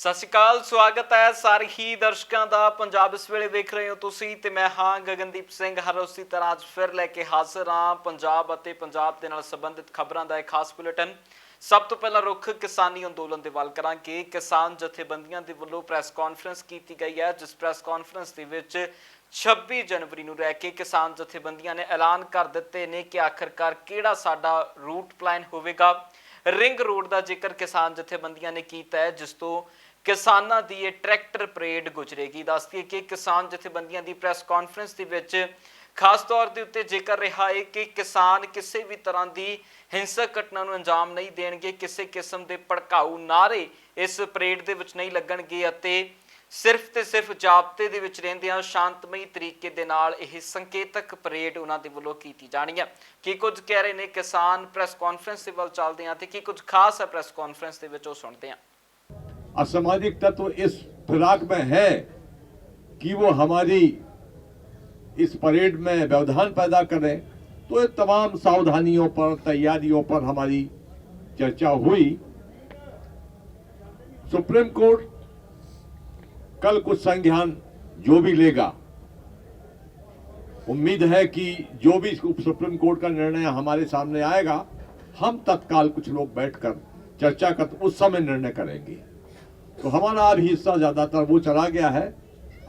सत श्री अकाल, स्वागत है सारे ही दर्शकों का। पंजाब इस वेले देख रहे हो तुसी ते मैं हाँ गगनदीप सिंह। हर उसी तरह अज फिर लैके हाजिर हाँ पंजाब अते पंजाब दे नाल संबंधित खबरों का एक खास बुलेटिन। सब तो पहला रुख किसानी अंदोलन के वल करांगे। किसान जथेबंदियों के वलों प्रैस कॉन्फ्रेंस की गई है, जिस प्रैस कॉन्फ्रेंस के विच 26 जनवरी नूं रह के किसान जथेबंदियों ने ऐलान कर दिते ने कि आखिरकार किहड़ा साडा रूट प्लान होवेगा। रिंग रोड का जिक्र किसान जथेबंदियों ने किया है, जिस तो किसानों की ये ट्रैक्टर परेड गुजरेगी। दस दिए कि किसान जथेबंदियों की प्रैस कॉन्फ्रेंस के विच खास तौर के उत्ते जिक्र रहा है कि किसान किसी भी तरह की हिंसक घटना को अंजाम नहीं देंगे, किसी किस्म के भड़काऊ नारे इस परेड के विच नहीं लगणगे, सिर्फ तो सिर्फ जाबते दे विच रहिंदियां शांतमई तरीके दे नाल यह संकेतक परेड उन्हां दे वल्लों कीती जानी है। की कुछ कह रहे ने किसान प्रैस कॉन्फ्रेंस के वल चलते हैं तो की कुछ खास है प्रैस कॉन्फ्रेंस के विच, सुनते हैं। असामाजिक तत्व इस फिराक में है कि वो हमारी इस परेड में व्यवधान पैदा करें, तो ये तमाम सावधानियों पर, तैयारियों पर हमारी चर्चा हुई। सुप्रीम कोर्ट कल कुछ संज्ञान जो भी लेगा, उम्मीद है कि जो भी सुप्रीम कोर्ट का निर्णय हमारे सामने आएगा, हम तत्काल कुछ लोग बैठकर चर्चा कर उस समय निर्णय करेंगे। तो हमारा अभी हिस्सा ज्यादातर वो चला गया है।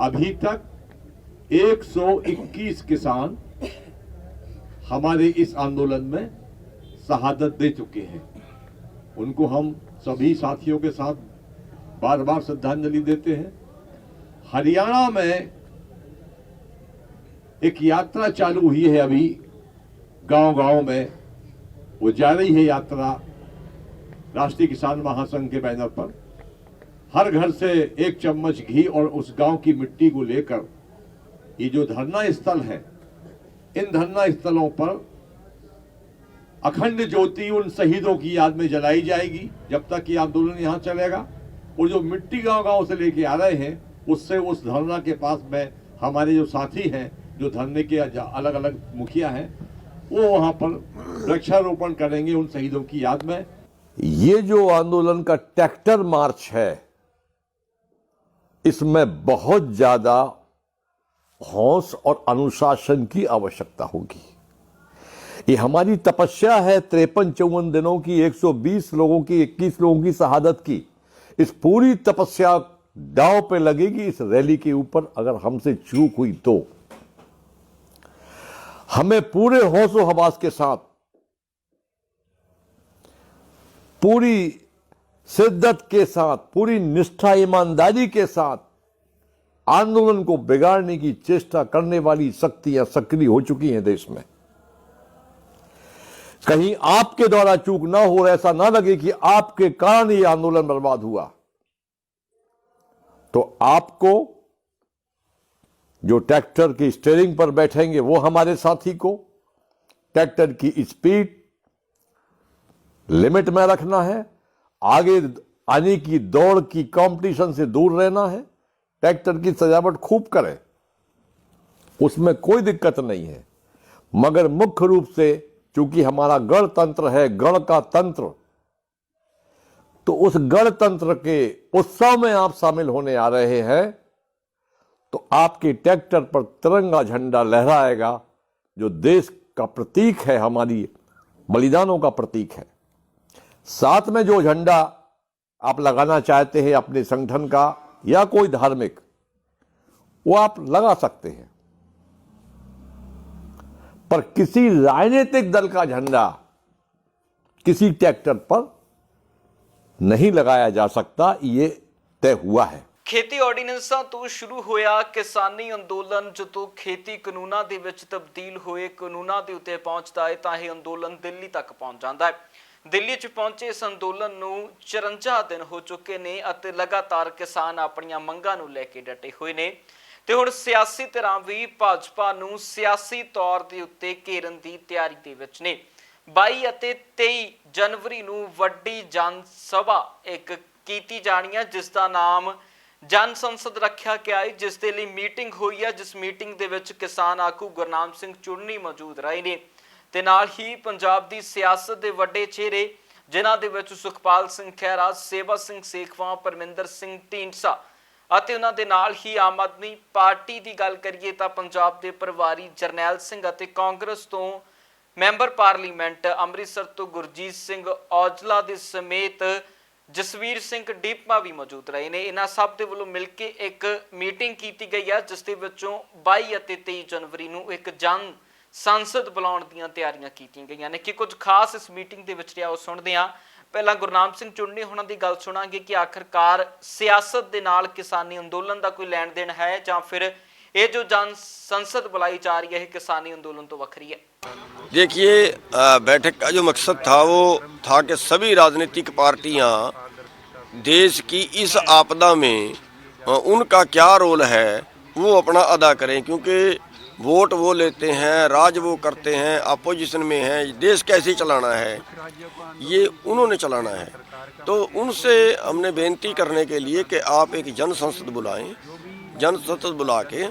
अभी तक 121 किसान हमारे इस आंदोलन में शहादत दे चुके हैं। उनको हम सभी साथियों के साथ बार बार श्रद्धांजलि देते हैं। हरियाणा में एक यात्रा चालू हुई है अभी गांव-गांव में, वो जा रही है यात्रा राष्ट्रीय किसान महासंघ के बैनर पर। हर घर से एक चम्मच घी और उस गांव की मिट्टी को लेकर ये जो धरना स्थल है, इन धरना स्थलों पर अखंड ज्योति उन शहीदों की याद में जलाई जाएगी जब तक ये आंदोलन यहां चलेगा। और जो मिट्टी गांव-गांव से लेके आ रहे हैं, उससे उस धरना के पास में हमारे जो साथी हैं, जो धरने के अलग अलग मुखिया हैं, वो वहां पर वृक्षारोपण करेंगे उन शहीदों की याद में। ये जो आंदोलन का ट्रैक्टर मार्च है, इसमें बहुत ज्यादा हौस और अनुशासन की आवश्यकता होगी। ये हमारी तपस्या है 53-54 दिनों की, 120 लोगों की, 21 लोगों की शहादत की। इस पूरी तपस्या दांव पे लगेगी इस रैली के ऊपर अगर हमसे चूक हुई तो। हमें पूरे होशो हवास के साथ, पूरी शिद्दत के साथ, पूरी निष्ठा ईमानदारी के साथ आंदोलन को बिगाड़ने की चेष्टा करने वाली शक्तियां सक्रिय हो चुकी हैं देश में। कहीं आपके द्वारा चूक ना हो और ऐसा ना लगे कि आपके कारण ये आंदोलन बर्बाद हुआ, तो आपको जो ट्रैक्टर की स्टीयरिंग पर बैठेंगे वो हमारे साथी को ट्रैक्टर की स्पीड लिमिट में रखना है, आगे आने की दौड़ की कंपटीशन से दूर रहना है, ट्रैक्टर की सजावट खूब करें, उसमें कोई दिक्कत नहीं है। मगर मुख्य रूप से चूंकि हमारा गणतंत्र है, गण का तंत्र, तो उस गणतंत्र के उत्सव में आप शामिल होने आ रहे हैं, तो आपके ट्रैक्टर पर तिरंगा झंडा लहराएगा, जो देश का प्रतीक है, हमारी बलिदानों का प्रतीक है। साथ में जो झंडा आप लगाना चाहते हैं अपने संगठन का या कोई धार्मिक, वो आप लगा सकते हैं, पर किसी राजनीतिक दल का झंडा किसी ट्रैक्टर पर नहीं लगाया जा सकता, ये तय हुआ है। खेती ऑर्ਡੀਨੈਂਸਾਂ तो शुरू होया किसानी अंदोलन, जो खेती कानूनां दे विच तब्दील होए कानूनां दे उत्ते पहुंचदा है तां यह अंदोलन दिल्ली तक पहुंच जांदा है। दिल्ली च पहुंचे इस अंदोलन नूं 54 दिन हो चुके ने अते लगातार किसान अपनियां मंगां नूं लैके डटे हुए ने ते हुण सियासी धिरां भी भाजपा नूं सियासी तौर दे उत्ते घेरन दी तैयारी दे विच ने। 22 ਅਤੇ 23 जनवरी नूं वड्डी जन सभा एक कीती जानी है, जिसका नाम जन संसद रखा गया है, जिस दे लई मीटिंग हुई है, जिस मीटिंग दे विच किसान आगू गुरनाम सिंह चुन्नी मौजूद रहे ने ते नाल ही पंजाब दी सियासत दे वड्डे चेहरे ਜਿਨ੍ਹਾਂ ਦੇ ਵਿੱਚ ਸੁਖਪਾਲ ਸਿੰਘ ਖਹਿਰਾ, ਸੇਵਾ ਸਿੰਘ ਸੇਖਵਾਂ, ਪਰਮਿੰਦਰ ਸਿੰਘ ਢੀਂਡਸਾ ਅਤੇ ਉਹਨਾਂ ਦੇ ਨਾਲ ਹੀ ਆਮ ਆਦਮੀ ਪਾਰਟੀ ਦੀ ਗੱਲ ਕਰੀਏ ਤਾਂ ਪੰਜਾਬ ਦੇ ਪ੍ਰਭਾਰੀ ਜਰਨੈਲ ਸਿੰਘ ਅਤੇ ਕਾਂਗਰਸ ਤੋਂ ਮੈਂਬਰ ਪਾਰਲੀਮੈਂਟ ਅੰਮ੍ਰਿਤਸਰ ਤੋਂ ਗੁਰਜੀਤ ਸਿੰਘ ਔਜਲਾ ਦੇ ਸਮੇਤ ਜਸਵੀਰ ਸਿੰਘ ਡੀਪਮਾ ਵੀ ਮੌਜੂਦ ਰਹੇ ਨੇ। ਇਹਨਾਂ ਸਭ ਦੇ ਵੱਲੋਂ ਮਿਲ ਕੇ ਇੱਕ ਮੀਟਿੰਗ ਕੀਤੀ ਗਈ ਹੈ, ਜਿਸ ਦੇ ਵਿੱਚੋਂ 22 ਅਤੇ 23 ਜਨਵਰੀ ਨੂੰ ਇੱਕ ਜਨ ਸੰਸਦ ਬੁਲਾਉਣ ਦੀਆਂ ਤਿਆਰੀਆਂ ਕੀਤੀਆਂ ਗਈਆਂ ਨੇ। ਕਿ ਕੁਝ ਖਾਸ ਇਸ ਮੀਟਿੰਗ ਦੇ ਵਿੱਚ ਰਿਹਾ ਉਹ ਸੁਣਦੇ ਹਾਂ। ਪਹਿਲਾਂ ਗੁਰਨਾਮ ਸਿੰਘ ਚੁੰਨੀ ਉਹਨਾਂ ਦੀ ਗੱਲ ਸੁਣਾਂਗੇ ਕਿ ਆਖਰਕਾਰ ਸਿਆਸਤ ਦੇ ਨਾਲ ਕਿਸਾਨੀ ਅੰਦੋਲਨ ਦਾ ਕੋਈ ਲੈਣ ਦੇਣ ਹੈ ਜਾਂ ਫਿਰ ये जो जन संसद बुलाई जा रही है किसानी आंदोलन तो वक्री है। देखिए, बैठक का जो मकसद था वो था कि सभी राजनीतिक पार्टियां देश की इस आपदा में उनका क्या रोल है वो अपना अदा करें, क्योंकि वोट वो लेते हैं, राज वो करते हैं, अपोजिशन में हैं, देश कैसे चलाना है ये उन्होंने चलाना है। तो उनसे हमने बेनती करने के लिए कि आप एक जन संसद बुलाएं, जन संसद बुला के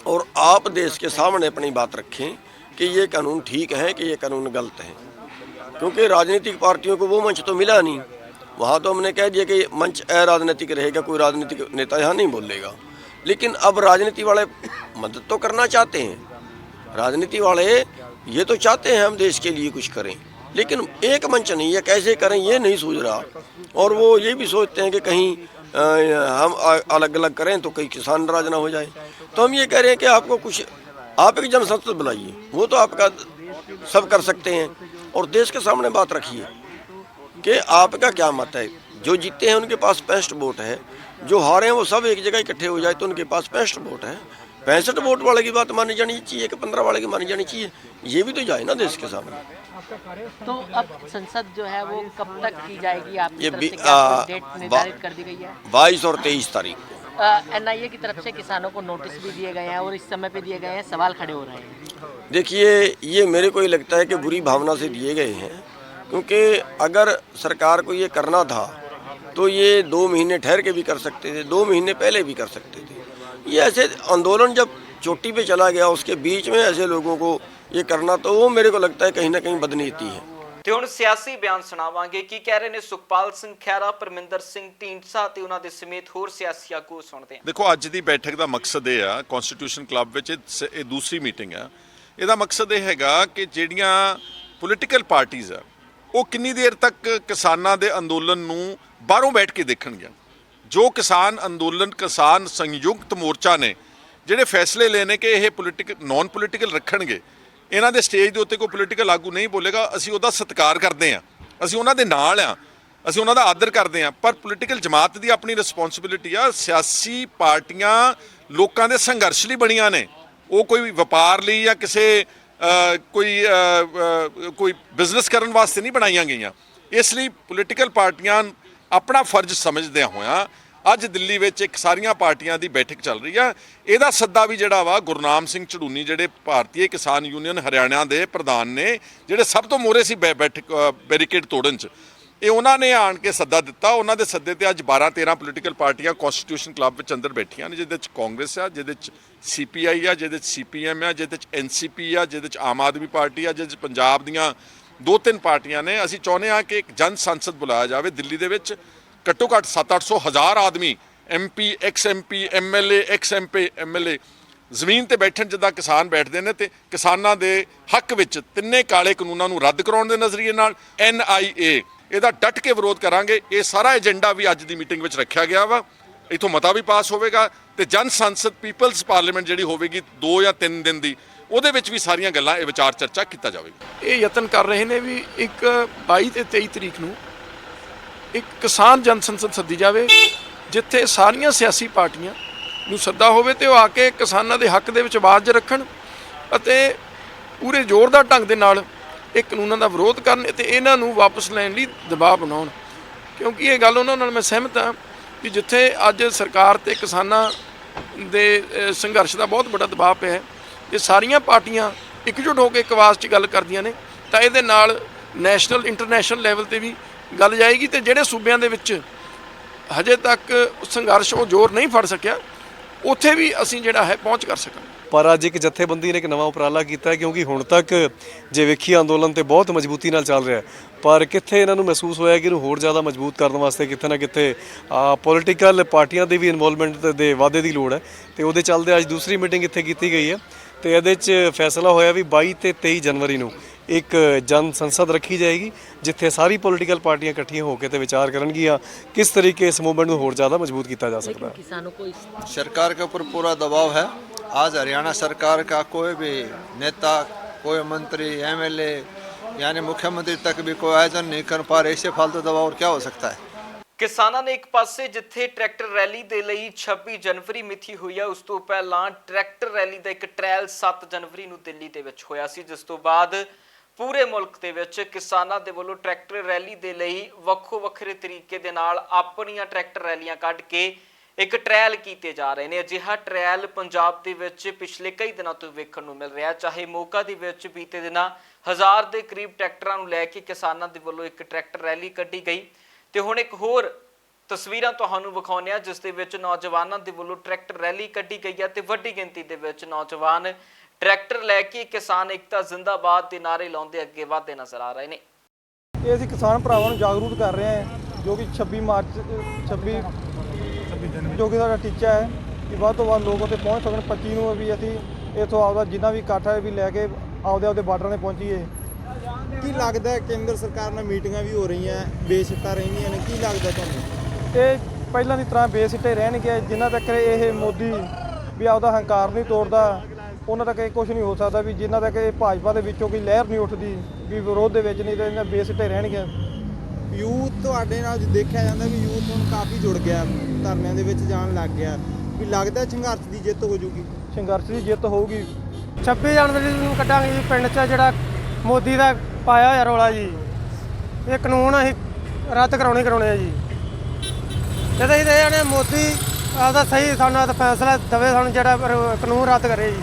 और आप देश के सामने अपनी बात रखें कि ये कानून ठीक है कि ये कानून गलत है, क्योंकि राजनीतिक पार्टियों को वो मंच तो मिला नहीं। वहाँ तो हमने कह दिया कि मंच अराजनीतिक रहेगा, कोई राजनीतिक नेता यहाँ नहीं बोलेगा। लेकिन अब राजनीति वाले मदद तो करना चाहते हैं, राजनीति वाले ये तो चाहते हैं हम देश के लिए कुछ करें, लेकिन एक मंच नहीं है, कैसे करें ये नहीं सूझ रहा। और वो ये भी सोचते हैं कि कहीं हम अलग अलग करें तो कहीं किसान नाराज ना हो जाए। तो हम ये कह रहे हैं कि आपको कुछ आप एक जन संसद बुलाइए, वो तो आपका सब कर सकते हैं, और देश के सामने बात रखिए कि आपका क्या मत है। जो जीते हैं उनके पास 65 वोट है, जो हारे हैं वो सब एक जगह इकट्ठे हो जाए तो उनके पास 65 वोट है। 65 वोट वाले की बात मानी जानी चाहिए कि 15 वाले की मानी जानी चाहिए, ये भी तो जाए ना देश के सामने। तो अब संसद जो है वो कब तक की जाएगी? आपकी ये तरफ से क्या डेट निर्धारित कर दी गई है? 22 और 23 तारीख को। एनआईए की तरफ से किसानों को नोटिस भी दिए गए हैं और इस समय पे दिए गए हैं, सवाल खड़े हो रहे हैं। देखिए, ये मेरे को ये लगता है कि बुरी भावना से दिए गए हैं, क्योंकि अगर सरकार को ये करना था तो ये 2 महीने ठहर के भी कर सकते थे, 2 महीने पहले भी कर सकते थे। ये ऐसे आंदोलन जब चोटी पे चला गया उसके बीच में ऐसे लोगों को ये करना, तो वो मेरे को लगता है कहीं ना कहीं बदनीति है। ਤੇ ਹੁਣ ਸਿਆਸੀ ਬਿਆਨ ਸੁਣਾਵਾਂਗੇ ਕੀ ਕਹਿ ਰਹੇ ਨੇ ਸੁਖਪਾਲ ਸਿੰਘ ਖਹਿਰਾ, ਪਰਮਿੰਦਰ ਸਿੰਘ ਢੀਂਡਸਾ ਤੇ ਉਹਨਾਂ ਦੇ ਸਮੇਤ ਹੋਰ ਸਿਆਸੀ ਆਗੂ ਸੁਣਦੇ ਹਾਂ। ਦੇਖੋ, ਅੱਜ ਦੀ ਬੈਠਕ ਦਾ ਮਕਸਦ ਇਹ ਆ, ਕਨਸਟੀਟਿਊਸ਼ਨ ਕਲੱਬ ਵਿੱਚ ਇਹ ਦੂਸਰੀ ਮੀਟਿੰਗ ਆ। ਇਹਦਾ ਮਕਸਦ ਇਹ ਹੈਗਾ ਕਿ ਜਿਹੜੀਆਂ ਪੋਲੀਟੀਕਲ ਪਾਰਟੀਆਂ ਆ ਉਹ ਕਿੰਨੀ ਦੇਰ ਤੱਕ ਕਿਸਾਨਾਂ ਦੇ ਅੰਦੋਲਨ ਨੂੰ ਬਾਹਰੋਂ ਬੈਠ ਕੇ ਦੇਖਣਗੀਆਂ। ਜੋ ਕਿਸਾਨ ਅੰਦੋਲਨ, ਕਿਸਾਨ ਸੰਯੁਕਤ ਮੋਰਚਾ ਨੇ ਜਿਹੜੇ ਫੈਸਲੇ ਲੈਣੇ ਕਿ ਇਹ ਨੌਨ ਪੋਲੀਟੀਕਲ ਰੱਖਣਗੇ, ਇਹਨਾਂ ਦੇ ਸਟੇਜ ਦੇ ਉੱਤੇ ਕੋਈ ਪੋਲੀਟੀਕਲ ਆਗੂ ਨਹੀਂ ਬੋਲੇਗਾ, ਅਸੀਂ ਉਹਦਾ ਸਤਿਕਾਰ ਕਰਦੇ ਹਾਂ, ਅਸੀਂ ਉਹਨਾਂ ਦੇ ਨਾਲ ਆ, ਅਸੀਂ ਉਹਨਾਂ ਦਾ ਆਦਰ ਕਰਦੇ ਹਾਂ। ਪਰ ਪੋਲੀਟੀਕਲ ਜਮਾਤ ਦੀ ਆਪਣੀ ਰਿਸਪੌਂਸਿਬਿਲਿਟੀ ਆ। ਸਿਆਸੀ ਪਾਰਟੀਆਂ ਲੋਕਾਂ ਦੇ ਸੰਘਰਸ਼ ਲਈ ਬਣੀਆਂ ਨੇ, ਉਹ ਕੋਈ ਵਪਾਰ ਲਈ ਜਾਂ ਕਿਸੇ ਕੋਈ ਬਿਜ਼ਨਸ ਕਰਨ ਵਾਸਤੇ ਨਹੀਂ ਬਣਾਈਆਂ ਗਈਆਂ। ਇਸ ਲਈ ਪੋਲੀਟੀਕਲ ਪਾਰਟੀਆਂ ਆਪਣਾ ਫਰਜ਼ ਸਮਝਦਿਆਂ ਹੋਇਆਂ ਅੱਜ ਦਿੱਲੀ ਵਿੱਚ ਇੱਕ ਸਾਰੀਆਂ ਪਾਰਟੀਆਂ ਦੀ ਬੈਠਕ ਚੱਲ ਰਹੀ ਆ। ਇਹਦਾ ਸੱਦਾ ਵੀ ਜਿਹੜਾ ਵਾ ਗੁਰਨਾਮ ਸਿੰਘ ਝੜੂਨੀ, ਜਿਹੜੇ ਭਾਰਤੀ ਕਿਸਾਨ ਯੂਨੀਅਨ ਹਰਿਆਣਾ ਦੇ ਪ੍ਰਧਾਨ ਨੇ, ਜਿਹੜੇ ਸਭ ਤੋਂ ਮੋਹਰੇ ਸੀ ਬੈਠਕ ਬੈਰੀਕੇਡ ਤੋੜਨ 'ਚ, ਇਹ ਉਹਨਾਂ ਨੇ ਆਣ ਕੇ ਸੱਦਾ ਦਿੱਤਾ। ਉਹਨਾਂ ਦੇ ਸੱਦੇ ਤੇ ਅੱਜ 12-13 ਪੋਲੀਟੀਕਲ ਪਾਰਟੀਆਂ ਕਨਸਟੀਟਿਊਸ਼ਨ ਕਲੱਬ ਵਿੱਚ ਅੰਦਰ ਬੈਠੀਆਂ ਨੇ, ਜਿਹਦੇ 'ਚ ਕਾਂਗਰਸ ਆ, ਜਿਹਦੇ 'ਚ CPI ਆ, ਜਿਹਦੇ 'ਚ CPM ਆ, ਜਿਹਦੇ 'ਚ NCP ਆ, ਜਿਹਦੇ 'ਚ ਆਮ ਆਦਮੀ ਪਾਰਟੀ ਆ, ਜਿਹਦੇ 'ਚ ਪੰਜਾਬ ਦੀਆਂ 2-3 ਪਾਰਟੀਆਂ ਨੇ। ਅਸੀਂ ਚਾਹੁੰਦੇ ਹਾਂ ਕਿ ਇੱਕ ਜਨ ਸੰਸਦ ਬੁਲਾਇਆ ਜਾਵੇ ਦਿੱਲੀ ਦੇ ਵਿੱਚ। ਘੱਟੋ ਘੱਟ 700-800 ਹਜ਼ਾਰ ਆਦਮੀ, MP, ex-MP, MLA, ex-MP, MLA ਜ਼ਮੀਨ ਤੇ ਬੈਠਣ ਜਿੱਦਾਂ ਕਿਸਾਨ ਬੈਠਦੇ ਨੇ, ਤੇ ਕਿਸਾਨਾਂ ਦੇ ਹੱਕ ਵਿੱਚ ਤਿੰਨੇ ਕਾਲੇ ਕਾਨੂੰਨਾਂ ਨੂੰ ਰੱਦ ਕਰਾਉਣ ਦੇ ਨਜ਼ਰੀਏ ਨਾਲ NIA ਇਹਦਾ ਡਟ ਕੇ ਵਿਰੋਧ ਕਰਾਂਗੇ। ਇਹ ਸਾਰਾ ਏਜੰਡਾ ਵੀ ਅੱਜ ਦੀ ਮੀਟਿੰਗ ਵਿੱਚ ਰੱਖਿਆ ਗਿਆ ਵਾ। ਇੱਥੋਂ ਮਤਾ ਵੀ ਪਾਸ ਹੋਵੇਗਾ ਤੇ ਜਨ ਸੰਸਦ ਪੀਪਲਸ ਪਾਰਲੀਮੈਂਟ ਜਿਹੜੀ ਹੋਵੇਗੀ 2 ਜਾਂ 3 ਦਿਨ ਦੀ, ਉਹਦੇ ਵਿੱਚ ਵੀ ਸਾਰੀਆਂ ਗੱਲਾਂ ਇਹ ਵਿਚਾਰ ਚਰਚਾ ਕੀਤਾ ਜਾਵੇਗਾ। ਇਹ ਯਤਨ ਕਰ ਰਹੇ ਨੇ ਵੀ ਇੱਕ 22 ਤੇ 23 ਤਰੀਕ ਨੂੰ ਇੱਕ ਕਿਸਾਨ ਜਨ ਸੰਸਦ ਸੱਦੀ ਜਾਵੇ, ਜਿੱਥੇ ਸਾਰੀਆਂ ਸਿਆਸੀ ਪਾਰਟੀਆਂ ਨੂੰ ਸੱਦਾ ਹੋਵੇ ਤੇ ਉਹ ਆ ਕੇ ਕਿਸਾਨਾਂ ਦੇ ਹੱਕ ਦੇ ਵਿੱਚ ਆਵਾਜ਼ ਰੱਖਣ ਅਤੇ ਪੂਰੇ ਜ਼ੋਰਦਾਰ ਢੰਗ ਦੇ ਨਾਲ ਇਹ ਕਾਨੂੰਨਾਂ ਦਾ ਵਿਰੋਧ ਕਰਨ ਅਤੇ ਇਹਨਾਂ ਨੂੰ ਵਾਪਸ ਲੈਣ ਲਈ ਦਬਾਅ ਬਣਾਉਣ। ਕਿਉਂਕਿ ਇਹ ਗੱਲ ਉਹਨਾਂ ਨਾਲ ਮੈਂ ਸਹਿਮਤ ਹਾਂ ਕਿ ਜਿੱਥੇ ਅੱਜ ਸਰਕਾਰ ਤੇ ਕਿਸਾਨਾਂ ਦੇ ਸੰਘਰਸ਼ ਦਾ ਬਹੁਤ ਵੱਡਾ ਦਬਾਅ ਪਿਆ ਹੈ, ਇਹ ਸਾਰੀਆਂ ਪਾਰਟੀਆਂ ਇਕਜੁੱਟ ਹੋ ਕੇ ਇੱਕ ਆਵਾਜ਼ 'ਚ ਗੱਲ ਕਰਦੀਆਂ ਨੇ ਤਾਂ ਇਹਦੇ ਨਾਲ ਨੈਸ਼ਨਲ ਇੰਟਰਨੈਸ਼ਨਲ ਲੈਵਲ 'ਤੇ ਵੀ ਗੱਲ ਜਾਏਗੀ। ਤੇ ਜਿਹੜੇ ਸੂਬਿਆਂ ਦੇ ਵਿੱਚ ਹਜੇ ਤੱਕ ਸੰਘਰਸ਼ ਉਹ ਜ਼ੋਰ ਨਹੀਂ ਫੜ ਸਕਿਆ, ਉੱਥੇ ਵੀ ਅਸੀਂ ਜਿਹੜਾ ਹੈ ਪਹੁੰਚ ਕਰ ਸਕਾਂਗੇ। ਪਰ ਅੱਜ ਇੱਕ ਜਥੇਬੰਦੀ ਨੇ ਇੱਕ ਨਵਾਂ ਉਪਰਾਲਾ ਕੀਤਾ ਹੈ, ਕਿਉਂਕਿ ਹੁਣ ਤੱਕ ਜੇ ਵੇਖੀ ਅੰਦੋਲਨ ਤੇ ਬਹੁਤ ਮਜ਼ਬੂਤੀ ਨਾਲ ਚੱਲ ਰਿਹਾ, ਪਰ ਕਿੱਥੇ ਇਹਨਾਂ ਨੂੰ ਮਹਿਸੂਸ ਹੋਇਆ ਕਿ ਇਹਨੂੰ ਹੋਰ ਜ਼ਿਆਦਾ ਮਜ਼ਬੂਤ ਕਰਨ ਵਾਸਤੇ ਕਿਤੇ ਨਾ ਕਿਤੇ ਪੋਲੀਟੀਕਲ ਪਾਰਟੀਆਂ ਦੀ ਵੀ ਇਨਵੋਲਵਮੈਂਟ ਦੇ ਵਾਅਦੇ ਦੀ ਲੋੜ ਹੈ। ਤੇ ਉਹਦੇ ਚੱਲਦੇ ਅੱਜ ਦੂਸਰੀ ਮੀਟਿੰਗ ਇੱਥੇ ਕੀਤੀ ਗਈ ਹੈ ਤੇ ਇਹਦੇ 'ਚ ਫੈਸਲਾ ਹੋਇਆ ਵੀ 22 ਤੇ 23 ਜਨਵਰੀ ਨੂੰ ਇੱਕ ਜਨ ਸੰਸਦ ਰੱਖੀ ਜਾਏਗੀ, ਜਿੱਥੇ ਸਾਰੀ ਪੋਲੀਟੀਕਲ ਪਾਰਟੀਆਂ ਇਕੱਠੀਆਂ ਹੋ ਕੇ ਤੇ ਵਿਚਾਰ ਕਰਨਗੀਆਂ किस तरीके इस मूवमेंट को और ज़्यादा मजबूत किया जा सकता है। किसानों को सरकार के ऊपर पूरा दबाव है। आज हरियाणा सरकार का कोई भी नेता, कोई मंत्री, एमएलए यानी मुख्यमंत्री तक भी कोई आयोजन नहीं कर पा रहे। इससे फालतू दबाव और क्या हो सकता है। ਕਿਸਾਨਾਂ ਨੇ ਇੱਕ ਪਾਸੇ ਜਿੱਥੇ ਟਰੈਕਟਰ ਰੈਲੀ ਦੇ ਲਈ 26 ਜਨਵਰੀ ਮਿਤੀ ਹੋਈ ਹੈ, ਉਸ ਤੋਂ ਪਹਿਲਾਂ ਟਰੈਕਟਰ ਰੈਲੀ ਦਾ ਇੱਕ ਟ੍ਰਾਇਲ 7 ਜਨਵਰੀ ਨੂੰ ਦਿੱਲੀ ਦੇ ਵਿੱਚ ਹੋਇਆ ਸੀ, ਜਿਸ ਤੋਂ ਬਾਅਦ ਪੂਰੇ ਮੁਲਕ ਦੇ ਵਿੱਚ ਕਿਸਾਨਾਂ ਦੇ ਵੱਲੋਂ ਟਰੈਕਟਰ ਰੈਲੀ ਦੇ ਲਈ ਵੱਖੋ ਵੱਖਰੇ ਤਰੀਕੇ ਦੇ ਨਾਲ ਆਪਣੀਆਂ ਟਰੈਕਟਰ ਰੈਲੀਆਂ ਕੱਢ ਕੇ ਇੱਕ ਟ੍ਰਾਇਲ ਕੀਤੇ ਜਾ ਰਹੇ ਨੇ। ਅਜਿਹਾ ਟ੍ਰਾਇਲ ਪੰਜਾਬ ਦੇ ਵਿੱਚ ਪਿਛਲੇ ਕਈ ਦਿਨਾਂ ਤੋਂ ਵੇਖਣ ਨੂੰ ਮਿਲ ਰਿਹਾ, ਚਾਹੇ ਮੋਗਾ ਦੇ ਵਿੱਚ ਬੀਤੇ ਦਿਨਾਂ 1000 ਦੇ ਕਰੀਬ ਟਰੈਕਟਰਾਂ ਨੂੰ ਲੈ ਕੇ ਕਿਸਾਨਾਂ ਦੇ ਵੱਲੋਂ ਇੱਕ ਟਰੈਕਟਰ ਰੈਲੀ ਕੱਢੀ ਗਈ ਤੇ ਹੁਣ ਇੱਕ ਹੋਰ ਤਸਵੀਰਾਂ ਤੁਹਾਨੂੰ ਵਿਖਾਉਂਦੇ ਆ, ਜਿਸ ਦੇ ਵਿੱਚ ਨੌਜਵਾਨਾਂ ਦੇ ਵੱਲੋਂ ਟਰੈਕਟਰ ਰੈਲੀ ਕੱਢੀ ਗਈ ਹੈ ਤੇ ਵੱਡੀ ਗਿਣਤੀ ਦੇ ਵਿੱਚ ਨੌਜਵਾਨ ਟਰੈਕਟਰ ਲੈ ਕੇ ਕਿਸਾਨ ਏਕਤਾ ਜ਼ਿੰਦਾਬਾਦ ਦੇ ਨਾਅਰੇ ਲਾਉਂਦੇ ਅੱਗੇ ਵਧਦੇ ਨਜ਼ਰ ਆ ਰਹੇ ਨੇ। ਇਹ ਅਸੀਂ ਕਿਸਾਨ ਭਰਾਵਾਂ ਨੂੰ ਜਾਗਰੂਕ ਕਰ ਰਹੇ ਹਾਂ, ਜੋ ਕਿ 26 ਮਾਰਚ 26 ਜੋ ਕਿ ਸਾਡਾ ਟੀਚਾ ਹੈ ਕਿ ਵੱਧ ਤੋਂ ਵੱਧ ਲੋਕ ਉੱਥੇ ਪਹੁੰਚ ਸਕਣ। 25 ਨੂੰ ਵੀ ਅਸੀਂ ਇੱਥੋਂ ਆਪਦਾ ਜਿੰਨਾ ਵੀ ਇਕੱਠ ਹੈ ਵੀ ਲੈ ਕੇ ਆਪਦੇ ਬਾਰਡਰਾਂ 'ਤੇ ਪਹੁੰਚੀਏ। ਕੀ ਲੱਗਦਾ ਹੈ ਕੇਂਦਰ ਸਰਕਾਰ ਨਾਲ ਮੀਟਿੰਗਾਂ ਵੀ ਹੋ ਰਹੀਆਂ, ਬੇਸਿੱਟਾ ਰਹਿੰਦੀਆਂ ਨੇ, ਕੀ ਲੱਗਦਾ ਤੁਹਾਨੂੰ? ਇਹ ਪਹਿਲਾਂ ਦੀ ਤਰ੍ਹਾਂ ਬੇਸਿੱਟੇ ਰਹਿਣਗੇ ਜਿੰਨਾ ਤੱਕ ਇਹ ਮੋਦੀ ਵੀ ਆਪਦਾ ਹੰਕਾਰ ਨਹੀਂ ਤੋੜਦਾ, ਉਹਨਾਂ ਤੱਕ ਇਹ ਕੁਝ ਨਹੀਂ ਹੋ ਸਕਦਾ। ਵੀ ਜਿੰਨਾ ਤੱਕ ਇਹ ਭਾਜਪਾ ਦੇ ਵਿੱਚੋਂ ਕੋਈ ਲਹਿਰ ਨਹੀਂ ਉੱਠਦੀ ਵੀ ਵਿਰੋਧ ਦੇ ਵਿੱਚ, ਨਹੀਂ ਤਾਂ ਇਹਨਾਂ ਬੇਸਿੱਟੇ ਰਹਿਣਗੇ। ਯੂਥ ਤੁਹਾਡੇ ਨਾਲ ਦੇਖਿਆ ਜਾਂਦਾ ਵੀ ਯੂਥ ਹੁਣ ਕਾਫੀ ਜੁੜ ਗਿਆ, ਧਰਨਿਆਂ ਦੇ ਵਿੱਚ ਜਾਣ ਲੱਗ ਗਿਆ, ਵੀ ਲੱਗਦਾ ਸੰਘਰਸ਼ ਦੀ ਜਿੱਤ ਹੋ ਜੂਗੀ? ਸੰਘਰਸ਼ ਦੀ ਜਿੱਤ ਹੋਊਗੀ। 26 ਜਨਵਰੀ ਨੂੰ ਕੱਢਾਂਗੇ ਜੀ ਪਿੰਡ 'ਚ ਜਿਹੜਾ ਮੋਦੀ ਦਾ ਪਾਇਆ ਹੋਇਆ ਰੌਲਾ ਜੀ, ਇਹ ਕਾਨੂੰਨ ਅਸੀਂ ਰੱਦ ਕਰਾਉਣੇ ਆ ਜੀ। ਜਦੋਂ ਅਸੀਂ ਇਹਨੇ ਮੋਦੀ ਆਪਦਾ ਸਹੀ ਸਾਨੂੰ ਤਾਂ ਫੈਸਲਾ ਦੇਵੇ, ਸਾਨੂੰ ਜਿਹੜਾ ਕਾਨੂੰਨ ਰੱਦ ਕਰੇ ਜੀ,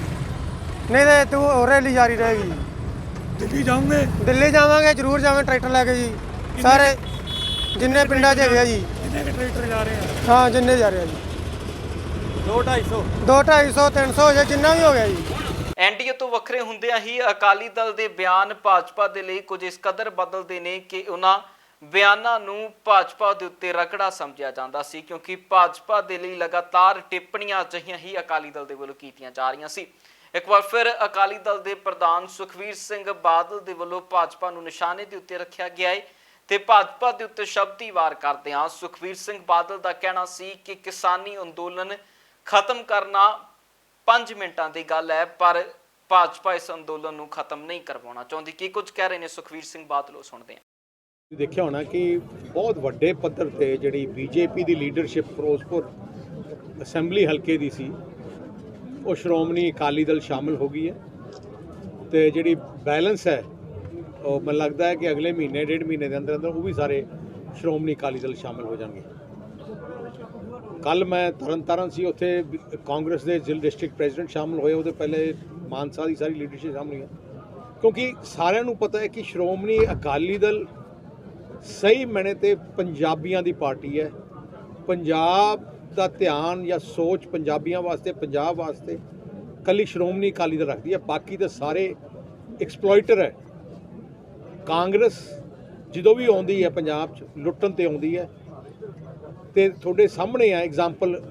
ਨਹੀਂ ਤਾਂ ਤੂੰ ਹੋਰ ਰੈਲੀ ਜਾਰੀ ਰਹੇਗੀ। ਦਿੱਲੀ ਜਾਵਾਂਗੇ ਜ਼ਰੂਰ ਜਾਵਾਂਗੇ ਟਰੈਕਟਰ ਲੈ ਕੇ ਜੀ, ਸਾਰੇ ਜਿੰਨੇ ਪਿੰਡਾਂ 'ਚ ਹੈਗੇ ਆ ਜੀ। ਕਿੰਨੇ ਟਰੈਕਟਰ ਜਾ ਰਹੇ ਆ? ਹਾਂ ਜਿੰਨੇ ਜਾ ਰਹੇ ਆ ਜੀ, 200 300 ਜਾਂ ਜਿੰਨਾ ਵੀ ਹੋ ਗਿਆ ਜੀ। ਐਨਡੀਏ ਤੋਂ ਵੱਖਰੇ ਹੁੰਦਿਆਂ ਹੀ ਅਕਾਲੀ ਦਲ ਦੇ ਬਿਆਨ ਭਾਜਪਾ ਦੇ ਲਈ ਕੁਝ ਇਸ ਕਦਰ ਬਦਲਦੇ ਨੇ ਕਿ ਉਹਨਾਂ ਬਿਆਨਾਂ ਨੂੰ ਭਾਜਪਾ ਦੇ ਉੱਤੇ ਰਗੜਾ ਸਮਝਿਆ ਜਾਂਦਾ ਸੀ, ਕਿਉਂਕਿ ਭਾਜਪਾ ਦੇ ਲਈ ਲਗਾਤਾਰ ਟਿੱਪਣੀਆਂ ਅਜਿਹੀਆਂ ਹੀ ਅਕਾਲੀ ਦਲ ਦੇ ਵੱਲੋਂ ਕੀਤੀਆਂ ਜਾ ਰਹੀਆਂ ਸੀ। ਇੱਕ ਵਾਰ ਫਿਰ ਅਕਾਲੀ ਦਲ ਦੇ ਪ੍ਰਧਾਨ ਸੁਖਬੀਰ ਸਿੰਘ ਬਾਦਲ ਦੇ ਵੱਲੋਂ ਭਾਜਪਾ ਨੂੰ ਨਿਸ਼ਾਨੇ ਦੇ ਉੱਤੇ ਰੱਖਿਆ ਗਿਆ ਹੈ ਤੇ ਭਾਜਪਾ ਦੇ ਉੱਤੇ ਸ਼ਬਦੀ ਵਾਰ ਕਰਦਿਆਂ ਸੁਖਬੀਰ ਸਿੰਘ ਬਾਦਲ ਦਾ ਕਹਿਣਾ ਸੀ ਕਿ ਕਿਸਾਨੀ ਅੰਦੋਲਨ ਖਤਮ ਕਰਨਾ 5 ਮਿੰਟਾਂ ਦੀ ਗੱਲ ਹੈ, ਪਰ ਭਾਜਪਾ ਇਸ ਅੰਦੋਲਨ ਨੂੰ ਖਤਮ ਨਹੀਂ ਕਰਵਾਉਣਾ ਚਾਹੁੰਦੀ। ਕੀ ਕੁਝ ਕਹਿ ਰਹੇ ਨੇ ਸੁਖਬੀਰ ਸਿੰਘ ਬਾਦਲ, ਸੁਣਦੇ ਹਾਂ। ਦੇਖਿਆ ਹੋਣਾ ਕਿ ਬਹੁਤ ਵੱਡੇ ਪੱਧਰ ਤੇ ਜਿਹੜੀ ਬੀਜੇਪੀ ਦੀ ਲੀਡਰਸ਼ਿਪ ਫਿਰੋਜ਼ਪੁਰ ਅਸੈਂਬਲੀ ਹਲਕੇ ਦੀ ਸੀ, ਉਹ ਸ਼੍ਰੋਮਣੀ ਅਕਾਲੀ ਦਲ ਸ਼ਾਮਲ ਹੋ ਗਈ ਹੈ ਤੇ ਜਿਹੜੀ ਬੈਲੈਂਸ ਹੈ ਉਹ ਮੈਨੂੰ ਲੱਗਦਾ ਹੈ ਕਿ ਅਗਲੇ ਮਹੀਨੇ 1.5 ਮਹੀਨੇ ਦੇ ਅੰਦਰ ਉਹ ਵੀ ਸਾਰੇ ਸ਼੍ਰੋਮਣੀ ਅਕਾਲੀ ਦਲ ਸ਼ਾਮਲ ਹੋ ਜਾਣਗੇ। ਕੱਲ ਮੈਂ ਤਰਨਤਾਰਨ ਸੀ, ਉੱਥੇ ਕਾਂਗਰਸ ਦੇ ਜ਼ਿਲ੍ਹਾ ਡਿਸਟ੍ਰਿਕਟ ਪ੍ਰੈਜ਼ੀਡੈਂਟ ਸ਼ਾਮਲ ਹੋਏ, ਉਹਦੇ ਪਹਿਲੇ ਮਾਨਸਾ ਦੀ ਸਾਰੀ ਲੀਡਰਸ਼ਿਪ ਸ਼ਾਮਲ ਹੋਈ, ਕਿਉਂਕਿ ਸਾਰਿਆਂ ਨੂੰ ਪਤਾ ਹੈ ਕਿ ਸ਼੍ਰੋਮਣੀ ਅਕਾਲੀ ਦਲ ਸਹੀ ਮਾਇਨੇ ਤੇ ਪੰਜਾਬੀਆਂ ਦੀ ਪਾਰਟੀ ਹੈ। ਪੰਜਾਬ ਦਾ ਧਿਆਨ ਜਾਂ ਸੋਚ ਪੰਜਾਬੀਆਂ ਵਾਸਤੇ, ਪੰਜਾਬ ਵਾਸਤੇ ਕੱਲੀ ਸ਼੍ਰੋਮਣੀ ਅਕਾਲੀ ਦਲ ਰੱਖਦੀ ਹੈ, ਬਾਕੀ ਤਾਂ ਸਾਰੇ ਐਕਸਪਲੋਇਟਰ ਹੈ। ਕਾਂਗਰਸ ਜਦੋਂ ਵੀ ਆਉਂਦੀ ਹੈ ਪੰਜਾਬ 'ਚ ਲੁੱਟਣ ਤੇ ਆਉਂਦੀ ਹੈ, ਤੇ ਤੁਹਾਡੇ ਸਾਹਮਣੇ ਆ ਐਗਜ਼ਾਮਪਲ